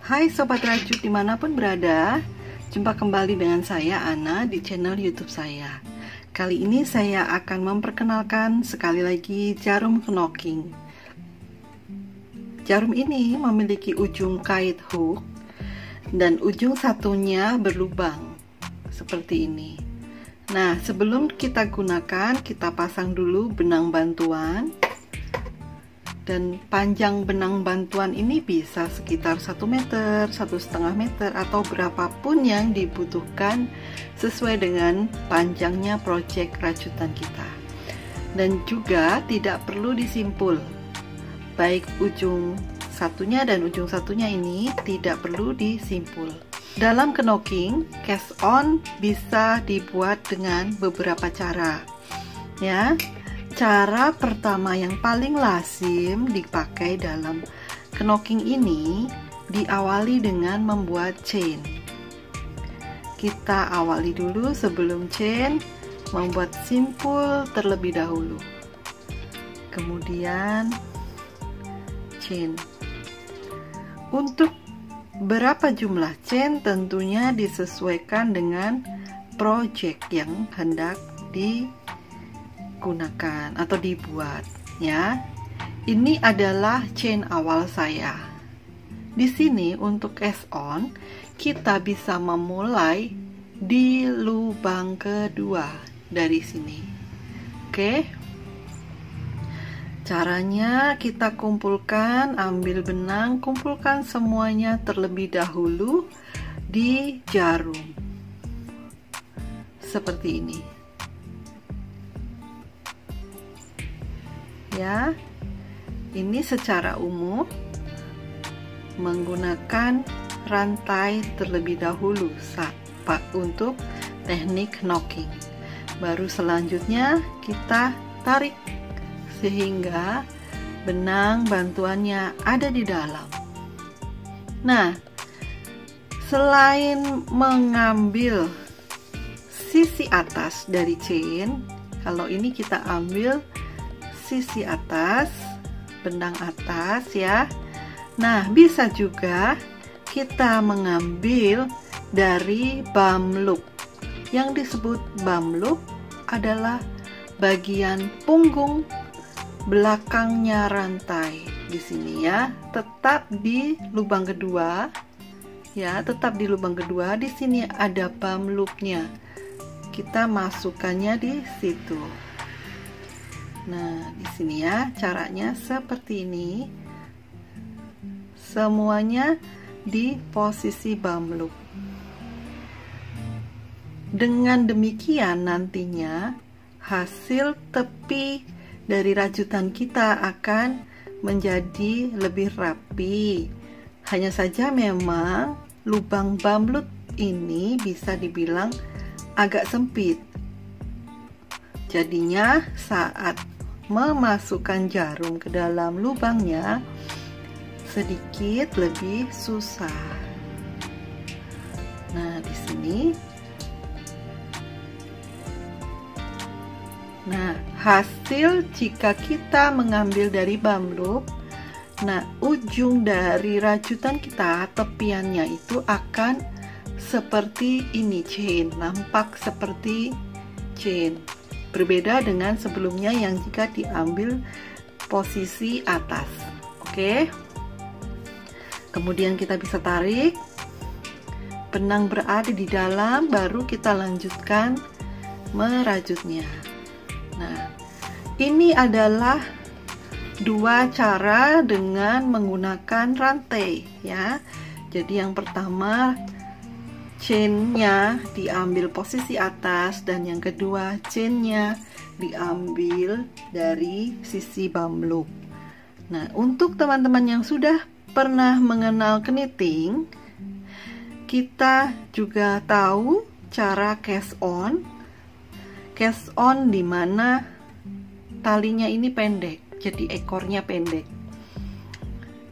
Hai Sobat Rajut dimanapun berada, jumpa kembali dengan saya Ana di channel YouTube saya. Kali ini saya akan memperkenalkan sekali lagi jarum knocking. Jarum ini memiliki ujung kait hook dan ujung satunya berlubang seperti ini. Nah, sebelum kita gunakan, kita pasang dulu benang bantuan. Dan panjang benang bantuan ini bisa sekitar 1 meter, 1,5 meter, atau berapapun yang dibutuhkan sesuai dengan panjangnya proyek rajutan kita. Dan juga tidak perlu disimpul, baik ujung satunya dan ujung satunya ini tidak perlu disimpul. Dalam knocking, cast on bisa dibuat dengan beberapa cara, ya. Cara pertama yang paling lazim dipakai dalam knocking ini diawali dengan membuat chain. Kita awali dulu sebelum chain, membuat simpul terlebih dahulu. Kemudian chain. Untuk berapa jumlah chain tentunya disesuaikan dengan project yang hendak digunakan atau dibuat, ya. Ini adalah chain awal saya. Di sini untuk cast on kita bisa memulai di lubang kedua dari sini. Oke. Caranya kita kumpulkan, ambil benang, kumpulkan semuanya terlebih dahulu di jarum. Seperti ini. Ya, ini secara umum menggunakan rantai terlebih dahulu untuk teknik knocking. Baru selanjutnya kita tarik sehingga benang bantuannya ada di dalam. Nah, selain mengambil sisi atas dari chain, kalau ini kita ambil sisi atas, benang atas, ya. Nah, bisa juga kita mengambil dari bum loop. Yang disebut bum loop adalah bagian punggung belakangnya rantai. Di sini, ya, tetap di lubang kedua, ya, tetap di lubang kedua. Di sini ada bum loopnya, kita masukkannya di situ. Nah, di sini, ya, caranya seperti ini. Semuanya di posisi bum loop. Dengan demikian nantinya hasil tepi dari rajutan kita akan menjadi lebih rapi. Hanya saja memang lubang bum loop ini bisa dibilang agak sempit. Jadinya saat memasukkan jarum ke dalam lubangnya sedikit lebih susah. Nah, di sini. Nah, hasil jika kita mengambil dari bum loop, nah, ujung dari rajutan kita, tepiannya itu akan seperti ini, chain, nampak seperti chain. Berbeda dengan sebelumnya yang jika diambil posisi atas. Oke. Kemudian kita bisa tarik, benang berada di dalam, baru kita lanjutkan merajutnya. Nah, ini adalah dua cara dengan menggunakan rantai, ya. Jadi yang pertama chainnya diambil posisi atas, dan yang kedua chainnya diambil dari sisi bum loop. Nah, untuk teman-teman yang sudah pernah mengenal knitting, kita juga tahu cara cast on. Cast on di mana talinya ini pendek, jadi ekornya pendek.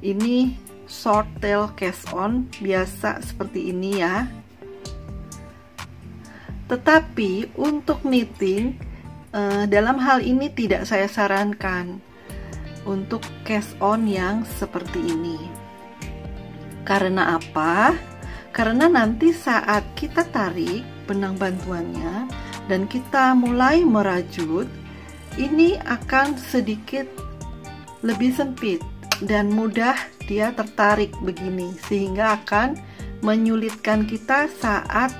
Ini short tail cast on biasa seperti ini, ya. Tetapi untuk knitting dalam hal ini tidak saya sarankan untuk cast on yang seperti ini. Karena apa? Karena nanti saat kita tarik benang bantuannya dan kita mulai merajut, ini akan sedikit lebih sempit dan mudah dia tertarik begini, sehingga akan menyulitkan kita saat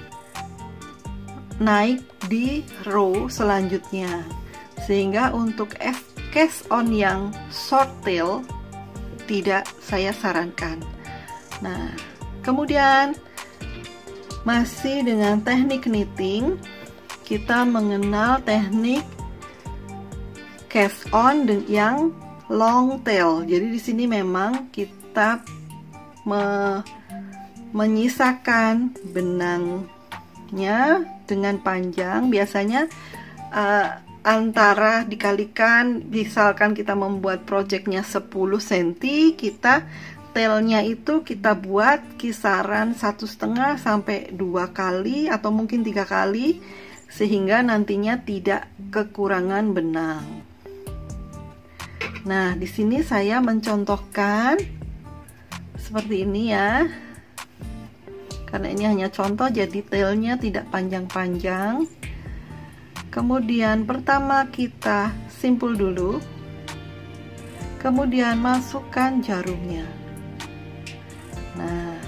naik di row selanjutnya. Sehingga untuk cast on yang short tail tidak saya sarankan. Nah, kemudian masih dengan teknik knitting, kita mengenal teknik cast on yang long tail. Jadi di sini memang kita menyisakan benangnya dengan panjang, biasanya antara dikalikan, misalkan kita membuat projectnya 10 cm, kita tailnya itu kita buat kisaran 1,5 sampai 2 kali atau mungkin 3 kali, sehingga nantinya tidak kekurangan benang. Nah, di sini saya mencontohkan seperti ini ya. Karena ini hanya contoh, jadi tailnya tidak panjang-panjang. Kemudian pertama kita simpul dulu. Kemudian masukkan jarumnya. Nah,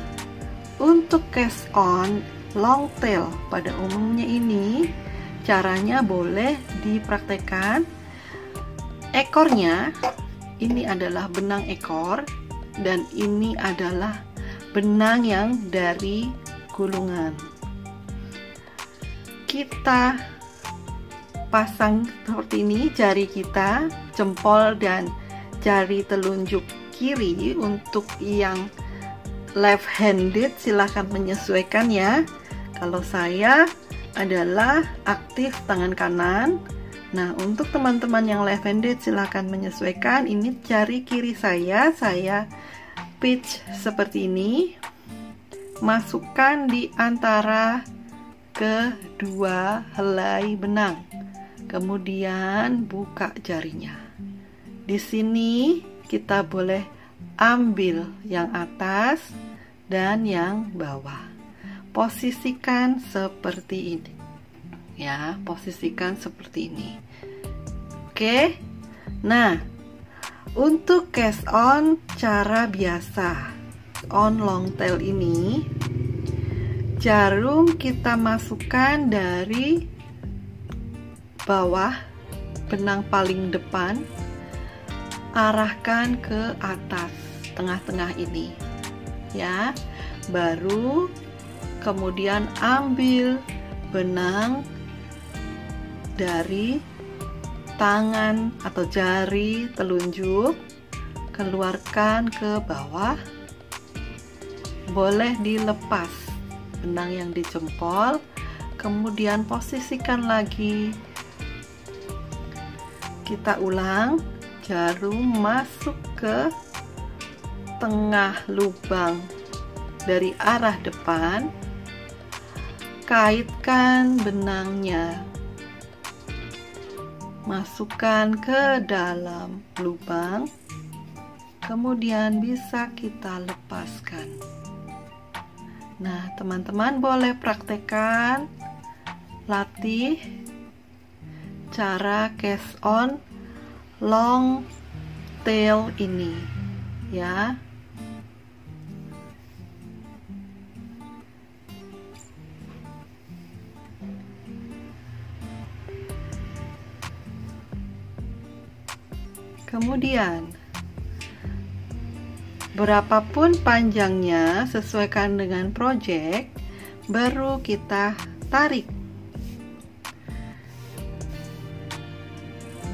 untuk cast on long tail pada umumnya ini caranya boleh dipraktekkan. Ekornya ini adalah benang ekor dan ini adalah benang yang dari gulungan. Kita pasang seperti ini jari kita, jempol dan jari telunjuk kiri. Untuk yang left handed silahkan menyesuaikan ya. Kalau saya adalah aktif tangan kanan. Nah, untuk teman-teman yang left handed silahkan menyesuaikan. Ini jari kiri saya pitch seperti ini, masukkan di antara kedua helai benang, kemudian buka jarinya. Di sini kita boleh ambil yang atas dan yang bawah, posisikan seperti ini ya, posisikan seperti ini. Oke, nah untuk cast on cara biasa on long tail ini, jarum kita masukkan dari bawah benang paling depan, arahkan ke atas tengah-tengah ini ya, baru kemudian ambil benang dari tangan atau jari telunjuk, keluarkan ke bawah. Boleh dilepas benang yang dijempol, kemudian posisikan lagi. Kita ulang, jarum masuk ke tengah lubang dari arah depan, kaitkan benangnya, masukkan ke dalam lubang, kemudian bisa kita lepaskan. Nah, teman-teman boleh praktekkan, latih cara cast on long tail ini ya. Kemudian berapapun panjangnya sesuaikan dengan project, baru kita tarik.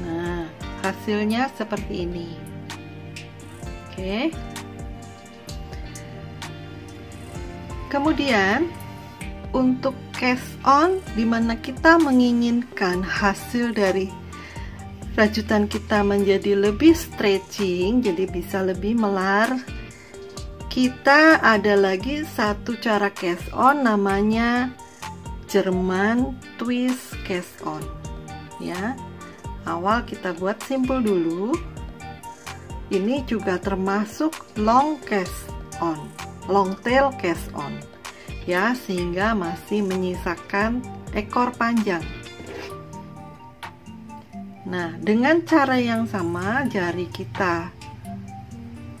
Nah, hasilnya seperti ini. Oke. Kemudian untuk cast on, dimana kita menginginkan hasil dari rajutan kita menjadi lebih stretching, jadi bisa lebih melar, kita ada lagi satu cara cast on, namanya German twist cast on ya. Awal kita buat simpul dulu. Ini juga termasuk long cast on long tail cast on ya, sehingga masih menyisakan ekor panjang. Nah, dengan cara yang sama, jari kita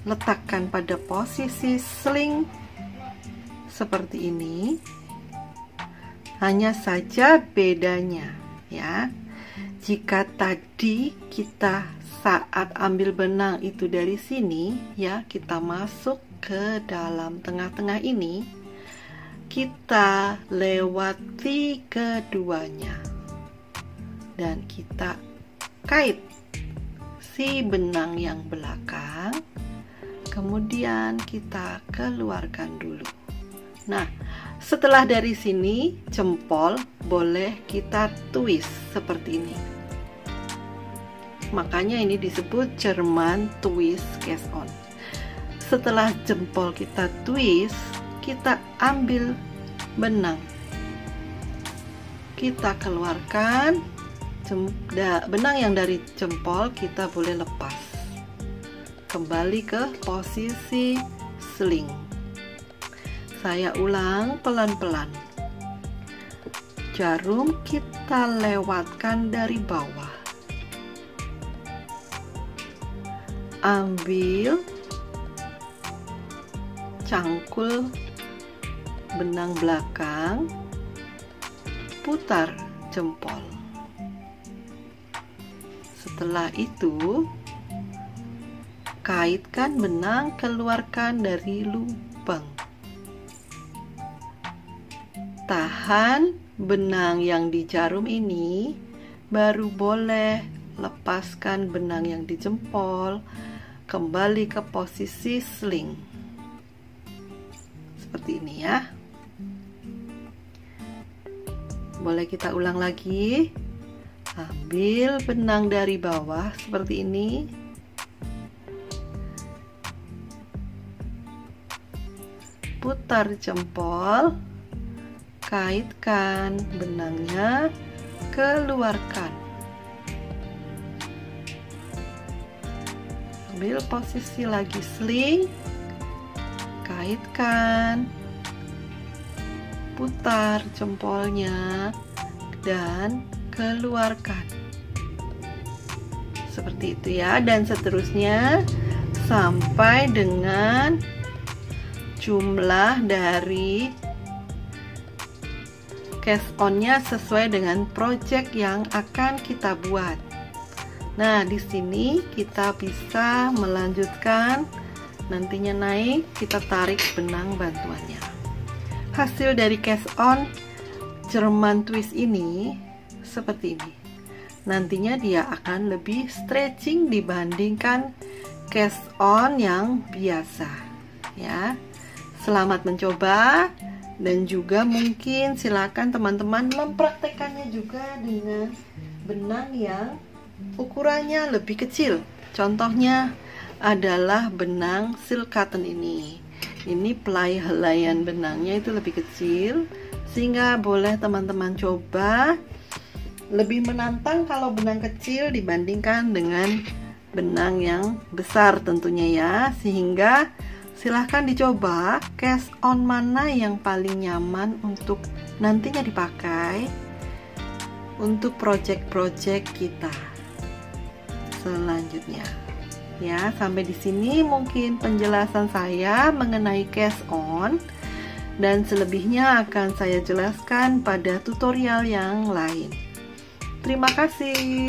letakkan pada posisi sling seperti ini. Hanya saja bedanya ya, jika tadi kita saat ambil benang itu dari sini ya, kita masuk ke dalam tengah-tengah ini, kita lewati keduanya dan kita kait si benang yang belakang, kemudian kita keluarkan dulu. Nah, setelah dari sini jempol boleh kita twist seperti ini. Makanya ini disebut German twist cast on. Setelah jempol kita twist, kita ambil benang, kita keluarkan benang yang dari jempol, kita boleh lepas kembali ke posisi sling. Saya ulang pelan-pelan. Jarum kita lewatkan dari bawah, ambil cangkul benang belakang, putar jempol. Setelah itu, kaitkan benang, keluarkan dari lubang. Tahan benang yang di jarum ini, baru boleh lepaskan benang yang di jempol, kembali ke posisi sling. Seperti ini ya. Boleh kita ulang lagi. Ambil benang dari bawah seperti ini. Putar jempol, kaitkan benangnya, keluarkan. Ambil posisi lagi sling, kaitkan, putar jempolnya, dan keluarkan. Seperti itu ya, dan seterusnya sampai dengan jumlah dari cast on-nya sesuai dengan project yang akan kita buat. Nah, di sini kita bisa melanjutkan, nantinya naik, kita tarik benang bantuannya. Hasil dari cast on German twist ini seperti ini. Nantinya dia akan lebih stretching dibandingkan cast on yang biasa ya. Selamat mencoba, dan juga mungkin silakan teman-teman mempraktekannya juga dengan benang yang ukurannya lebih kecil. Contohnya adalah benang silk cotton ini. Ini helaian benangnya itu lebih kecil, sehingga boleh teman-teman coba. Lebih menantang kalau benang kecil dibandingkan dengan benang yang besar tentunya ya, sehingga silahkan dicoba cast on mana yang paling nyaman untuk nantinya dipakai untuk project-project kita selanjutnya ya. Sampai di sini mungkin penjelasan saya mengenai cast on, dan selebihnya akan saya jelaskan pada tutorial yang lain. Terima kasih.